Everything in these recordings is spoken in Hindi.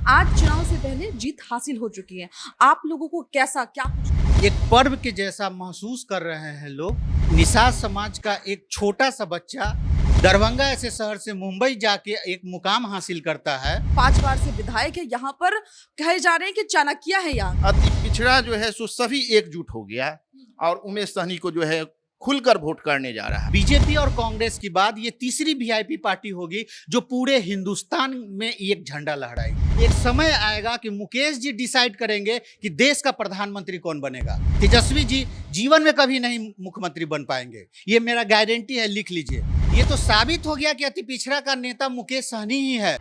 आज चुनाव से पहले जीत हासिल हो चुकी है। आप लोगों को कैसा क्या कुछ एक पर्व के जैसा महसूस कर रहे हैं लोग। निषाद समाज का एक छोटा सा बच्चा दरभंगा ऐसे शहर से मुंबई जाके एक मुकाम हासिल करता है। 5 बार से विधायक है, यहाँ पर कहे जा रहे हैं कि चाणक्य है यहाँ। अति पिछड़ा जो है सो सभी एकजुट हो गया और उमेश सहनी को जो है खुलकर वोट करने जा रहा है। बीजेपी और कांग्रेस के बाद ये तीसरी वीआईपी पार्टी होगी जो पूरे हिंदुस्तान में एक झंडा लहराएगी। एक समय आएगा कि मुकेश जी डिसाइड करेंगे कि देश का प्रधानमंत्री कौन बनेगा। तेजस्वी जी जीवन में कभी नहीं मुख्यमंत्री बन पाएंगे, ये मेरा गारंटी है, लिख लीजिए। ये तो साबित हो गया कि अति पिछड़ा का नेता मुकेश सहनी ही है।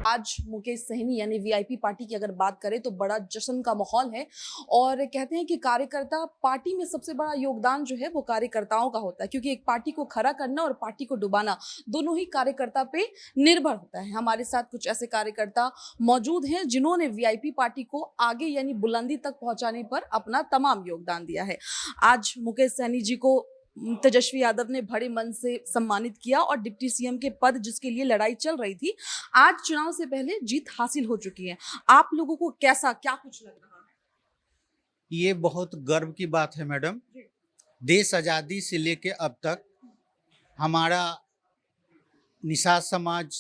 आज मुकेश सहनी यानी वीआईपी पार्टी की अगर बात करें तो बड़ा जश्न का माहौल है और कहते हैं कि कार्यकर्ता पार्टी में सबसे बड़ा योगदान जो है वो कार्यकर्ताओं का होता है, क्योंकि एक पार्टी को खड़ा करना और पार्टी को डुबाना दोनों ही कार्यकर्ता पे निर्भर होता है। हमारे साथ कुछ ऐसे कार्यकर्ता मौजूद हैं जिन्होंने वीआईपी पार्टी को आगे यानी बुलंदी तक पहुंचाने पर अपना तमाम योगदान दिया है। आज मुकेश सहनी जी को तेजस्वी यादव ने बड़े मन से सम्मानित किया और डिप्टी सीएम के पद जिसके लिए लड़ाई चल रही थी, आज चुनाव से पहले जीत हासिल हो चुकी है। आप लोगों को कैसा क्या कुछ लग रहा है? ये बहुत गर्व की बात है मैडम। देश आज़ादी से लेके अब तक हमारा निषाद समाज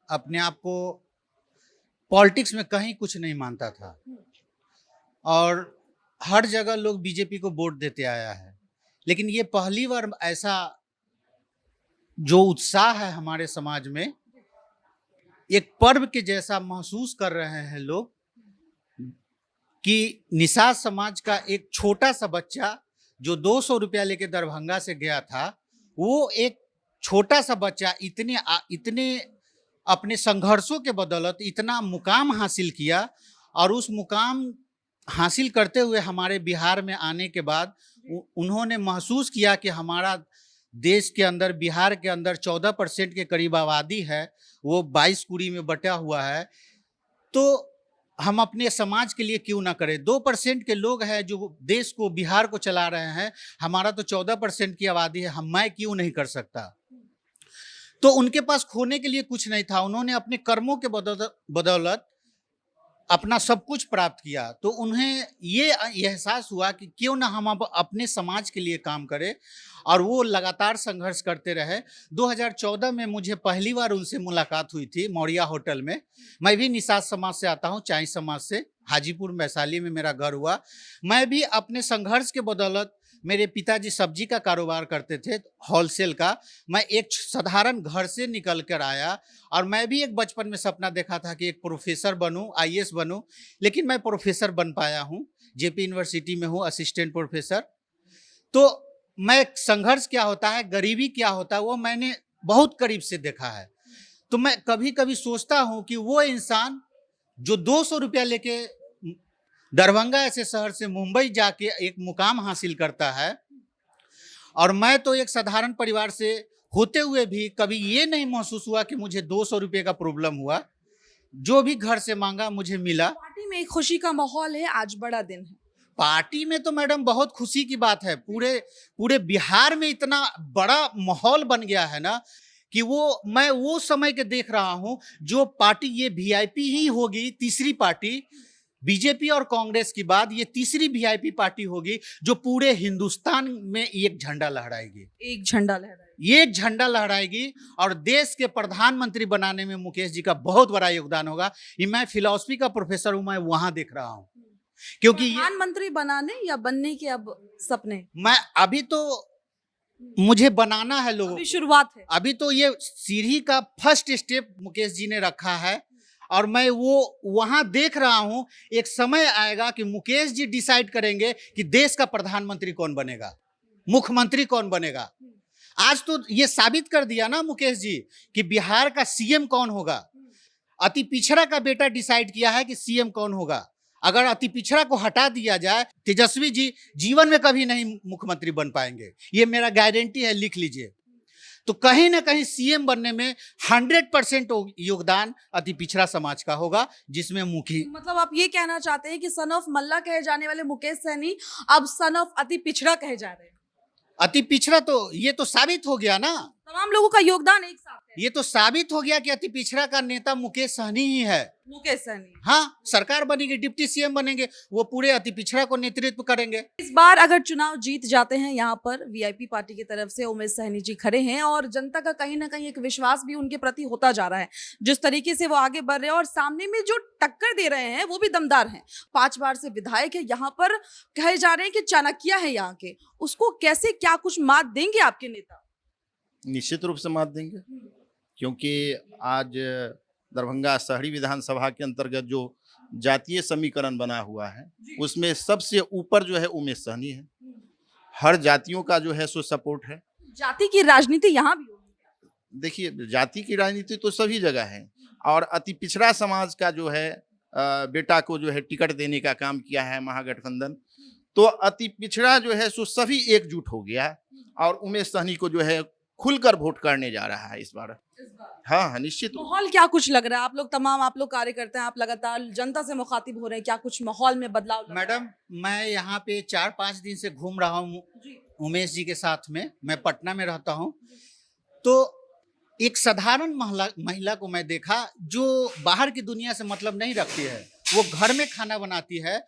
अपने आप को पॉलिटिक्स में कहीं कुछ नहीं मानता था और हर जगह लोग बीजेपी को वोट देते आया है। लेकिन ये पहली बार ऐसा जो उत्साह है हमारे समाज में, एक पर्व के जैसा महसूस कर रहे हैं लोग कि निषाद समाज का एक छोटा सा बच्चा जो 200 रुपया लेके दरभंगा से गया था, वो एक छोटा सा बच्चा इतने अपने संघर्षों के बदौलत इतना मुकाम हासिल किया और उस मुकाम हासिल करते हुए हमारे बिहार में आने के बाद उन्होंने महसूस किया कि हमारा देश के अंदर, बिहार के अंदर 14% के करीब आबादी है, वो 22 कुड़ी में बटा हुआ है, तो हम अपने समाज के लिए क्यों ना करें। 2% के लोग हैं जो देश को, बिहार को चला रहे हैं, हमारा तो 14% की आबादी है, मैं क्यों नहीं कर सकता। तो उनके पास खोने के लिए कुछ नहीं था, उन्होंने अपने कर्मों के बदौलत अपना सब कुछ प्राप्त किया। तो उन्हें ये एहसास हुआ कि क्यों ना हम अब अपने समाज के लिए काम करें और वो लगातार संघर्ष करते रहे। 2014 में मुझे पहली बार उनसे मुलाकात हुई थी मौर्या होटल में। मैं भी निषाद समाज से आता हूँ, चाई समाज से, हाजीपुर वैशाली में मेरा घर हुआ। मैं भी अपने संघर्ष के बदौलत, मेरे पिताजी सब्जी का कारोबार करते थे होलसेल का, मैं एक साधारण घर से निकल कर आया और मैं भी एक बचपन में सपना देखा था कि एक प्रोफेसर बनूं, आईएएस बनूं, लेकिन मैं प्रोफेसर बन पाया हूं, जेपी यूनिवर्सिटी में हूं असिस्टेंट प्रोफेसर। तो मैं संघर्ष क्या होता है, गरीबी क्या होता है, वो मैंने बहुत करीब से देखा है। तो मैं कभी कभी सोचता हूँ कि वो इंसान जो 200 रुपया लेके दरभंगा ऐसे शहर से मुंबई जाके एक मुकाम हासिल करता है, और मैं तो एक साधारण परिवार से होते हुए भी कभी ये नहीं महसूस हुआ कि मुझे 200 रुपये का प्रॉब्लम हुआ। जो भी घर से मांगा मुझे मिला। पार्टी में एक खुशी का माहौल है, आज बड़ा दिन है। पार्टी में तो मैडम बहुत खुशी की बात है। पूरे बिहार में इतना बड़ा माहौल बन गया है ना कि मैं वो समय के देख रहा हूँ जो पार्टी, ये वीआईपी ही होगी तीसरी पार्टी, बीजेपी और कांग्रेस के बाद ये तीसरी वीआईपी पार्टी होगी जो पूरे हिंदुस्तान में एक झंडा लहराएगी। एक झंडा लहराएगी, ये झंडा लहराएगी और देश के प्रधानमंत्री बनाने में मुकेश जी का बहुत बड़ा योगदान होगा। ये मैं फिलॉसफी का प्रोफेसर हूं, मैं वहां देख रहा हूं। क्योंकि प्रधानमंत्री बनाने या बनने के अब सपने? मैं अभी तो मुझे बनाना है लोगों, अभी शुरुआत है। अभी तो ये सीढ़ी का फर्स्ट स्टेप मुकेश जी ने रखा है और मैं वो वहां देख रहा हूं। एक समय आएगा कि मुकेश जी डिसाइड करेंगे कि देश का प्रधानमंत्री कौन बनेगा, मुख्यमंत्री कौन बनेगा। आज तो ये साबित कर दिया ना मुकेश जी कि बिहार का सीएम कौन होगा। अति पिछड़ा का बेटा डिसाइड किया है कि सीएम कौन होगा। अगर अति पिछड़ा को हटा दिया जाए, तेजस्वी जी जीवन में कभी नहीं मुख्यमंत्री बन पाएंगे, ये मेरा गारंटी है, लिख लीजिए। तो कहीं ना कहीं सीएम बनने में 100% योगदान अति पिछड़ा समाज का होगा, जिसमें मुखी। मतलब आप ये कहना चाहते हैं कि सन ऑफ मल्ला कहे जाने वाले मुकेश सहनी अब सन ऑफ अति पिछड़ा कहे जा रहे हैं? अति पिछड़ा तो ये तो साबित हो गया ना। तमाम लोगों का योगदान एक साथ है। ये तो साबित हो गया कि अति पिछड़ा का नेता मुकेश सहनी ही है। मुकेश सहनी। हाँ, सरकार बनेगी, डिप्टी सीएम बनेंगे, वो पूरे अति पिछड़ा को नेतृत्व करेंगे। इस बार अगर चुनाव जीत जाते हैं यहाँ पर वीआईपी पार्टी की तरफ से उमेश सहनी जी खड़े हैं और जनता का कहीं ना कहीं एक विश्वास भी उनके प्रति होता जा रहा है। जिस तरीके से वो आगे बढ़ रहे हैं और सामने में जो टक्कर दे रहे हैं वो भी दमदार हैं। 5 बार से विधायक है, यहाँ पर कहे जा रहे हैं कि चाणक्य है यहाँ के, उसको कैसे क्या कुछ मात देंगे आपके नेता? निश्चित रूप से मात देंगे, क्योंकि आज दरभंगा शहरी विधानसभा के अंतर्गत जो जातीय समीकरण बना हुआ है उसमें सबसे ऊपर जो है उमेश सहनी है। हर जातियों का जो है सो सपोर्ट है। जाति की राजनीति यहाँ भी होगी। देखिए, जाति की राजनीति तो सभी जगह है और अति पिछड़ा समाज का जो है बेटा को जो है टिकट देने का काम किया है महागठबंधन, तो अति पिछड़ा जो है सो सभी एकजुट हो गया और उमेश सहनी को जो है खुलकर वोट करने जा रहा है इस बार। हाँ, निश्चित। माहौल क्या कुछ लग रहा है? आप लोग कार्यकर्ता हैं, आप लगातार जनता से मुखातिब हो रहे हैं, क्या कुछ माहौल में बदलाव लग रहा है? मैडम, मैं यहाँ पे 4-5 दिन से घूम रहा हूँ उमेश जी के साथ में। मैं पटना में रहता हूँ, तो एक साधारण महिला को मैं देखा जो बाहर की दुनिया से मतलब नहीं रखती है, वो घर में खाना बनाती है।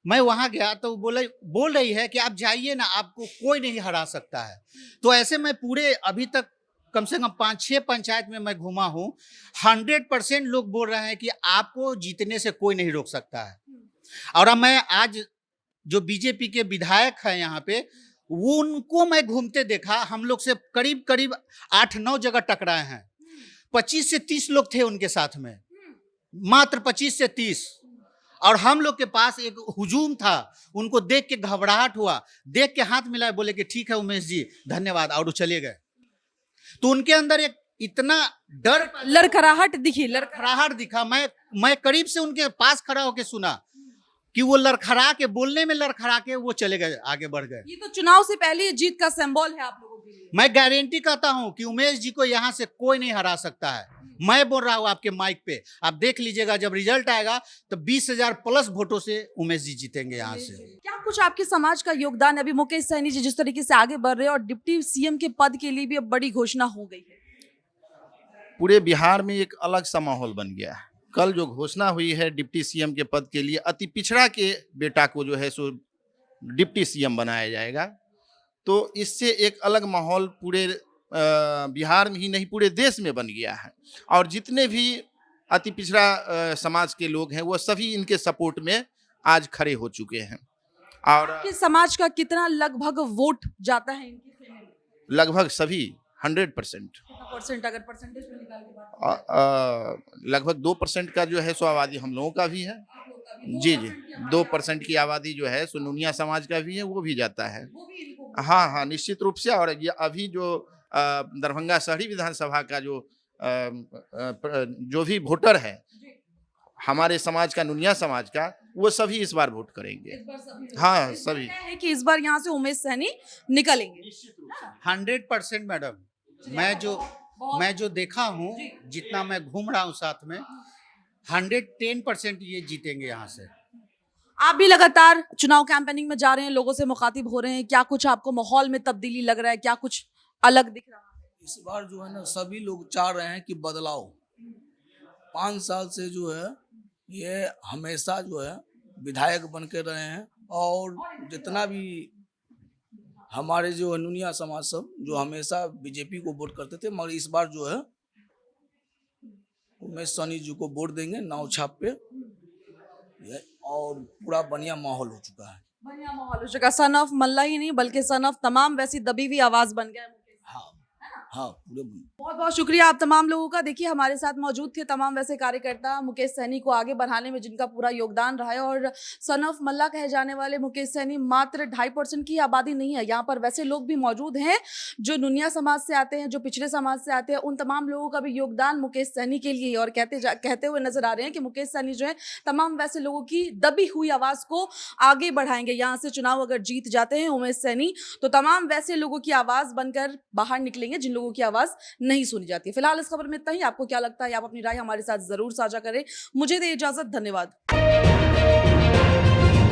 मैं वहां गया तो बोल रही है कि आप जाइए ना, आपको कोई नहीं हरा सकता है। तो ऐसे मैं पूरे अभी तक कम से कम 5-6 पंचायत में मैं घुमा हूँ, 100% लोग बोल रहे हैं कि आपको जीतने से कोई नहीं रोक सकता है। और अब मैं आज जो बीजेपी के विधायक हैं यहाँ पे, वो उनको मैं घूमते देखा, हम लोग से करीब करीब 8-9 जगह टकराए हैं। 25 से 30 लोग थे उनके साथ में, मात्र 25 से 30। और हम लोग के पास एक हुजूम था, उनको देख के घबराहट हुआ, देख के हाथ मिलाए, बोले कि ठीक है उमेश जी धन्यवाद, और वो चले गए। तो उनके अंदर एक इतना डर, लड़खड़ाहट दिखा। मैं करीब से उनके पास खड़ा होकर सुना कि वो लड़खड़ा के, बोलने में लड़खड़ा के वो चले गए, आगे बढ़ गए। ये तो चुनाव से पहले जीत का सिंबल है आप लोगों के लिए। मैं गारंटी करता हूं कि उमेश जी को यहां से कोई नहीं हरा सकता है। मैं बोल रहा हूं आपके माइक पे, आप देख लीजिएगा, जब रिजल्ट आएगा तो 20,000 प्लस वोटों से उमेश जी जीतेंगे यहाँ से। क्या कुछ आपके समाज का योगदान? अभी मुकेश सहनी जी जिस तरीके से आगे बढ़ रहे हैं और डिप्टी सीएम के पद के लिए भी अब बड़ी घोषणा हो गई है, पूरे बिहार में एक अलग सा माहौल बन गया है। कल जो घोषणा हुई है डिप्टी सीएम के पद के लिए, अति पिछड़ा के बेटा को जो है सो डिप्टी सीएम बनाया जाएगा, तो इससे एक अलग माहौल पूरे बिहार में ही नहीं पूरे देश में बन गया है। और जितने भी अति पिछड़ा समाज के लोग हैं वो सभी इनके सपोर्ट में आज खड़े हो चुके हैं। और आपके समाज का कितना लगभग वोट जाता है इनकी सेना में? लगभग सभी 100%। परसेंट अगर परसेंटेज में निकाल के बात लगभग 2% का जो है सो आबादी हम लोगों का भी है। जी 2% की आबादी जो है सो नुनिया समाज का भी है, वो भी जाता है। हाँ, निश्चित रूप से। और ये अभी जो दरभंगा शहरी विधानसभा का जो भी वोटर है हमारे समाज का, नुनिया समाज का, वो सभी इस बार वोट करेंगे। हाँ, सभी है कि इस बार यहाँ से उमेश सहनी निकलेंगे 100% मैडम। मैं जो देखा हूँ, जितना मैं घूम रहा हूँ साथ में, 110% ये जीतेंगे यहाँ से। आप भी लगातार चुनाव कैंपेनिंग में जा रहे हैं, लोगों से मुखातिब हो रहे हैं, क्या कुछ आपको माहौल में तब्दीली लग रहा है, क्या कुछ अलग दिख रहा है? इस बार जो है ना, सभी लोग चाह रहे हैं कि बदलाव। 5 साल से जो है ये हमेशा जो है विधायक बन के रहे हैं, और जितना भी हमारे जो नुनिया समाज सब जो हमेशा बीजेपी को वोट करते थे, मगर इस बार जो है उमेश सहनी जी को वोट देंगे नाव छाप पे, और पूरा बढ़िया माहौल हो चुका है। बढ़िया माहौल हो चुका। सन ऑफ मल्ला ही नहीं बल्कि सन ऑफ तमाम वैसी दबी हुई आवाज बन गया है। हाँ, पूरे। बहुत बहुत शुक्रिया आप तमाम लोगों का। देखिए, हमारे साथ मौजूद थे तमाम वैसे कार्यकर्ता, मुकेश सहनी को आगे बढ़ाने में जिनका पूरा योगदान रहा है। और सन ऑफ मल्ला कहे जाने वाले मुकेश सहनी मात्र 2.5% की आबादी नहीं है, यहाँ पर वैसे लोग भी मौजूद हैं जो नुनिया समाज से आते हैं, जो पिछड़े समाज से आते हैं। उन तमाम लोगों का भी योगदान मुकेश सहनी के लिए, और कहते हुए नजर आ रहे हैं कि मुकेश सहनी जो है तमाम वैसे लोगों की दबी हुई आवाज को आगे बढ़ाएंगे। यहाँ से चुनाव अगर जीत जाते हैं उमेश सहनी, तो तमाम वैसे लोगों की आवाज बनकर बाहर निकलेंगे जिन लोगों की आवाज नहीं सुनी जाती है। फिलहाल इस खबर में इतना ही। आपको क्या लगता है, आप अपनी राय हमारे साथ जरूर साझा करें। मुझे दे इजाजत, धन्यवाद।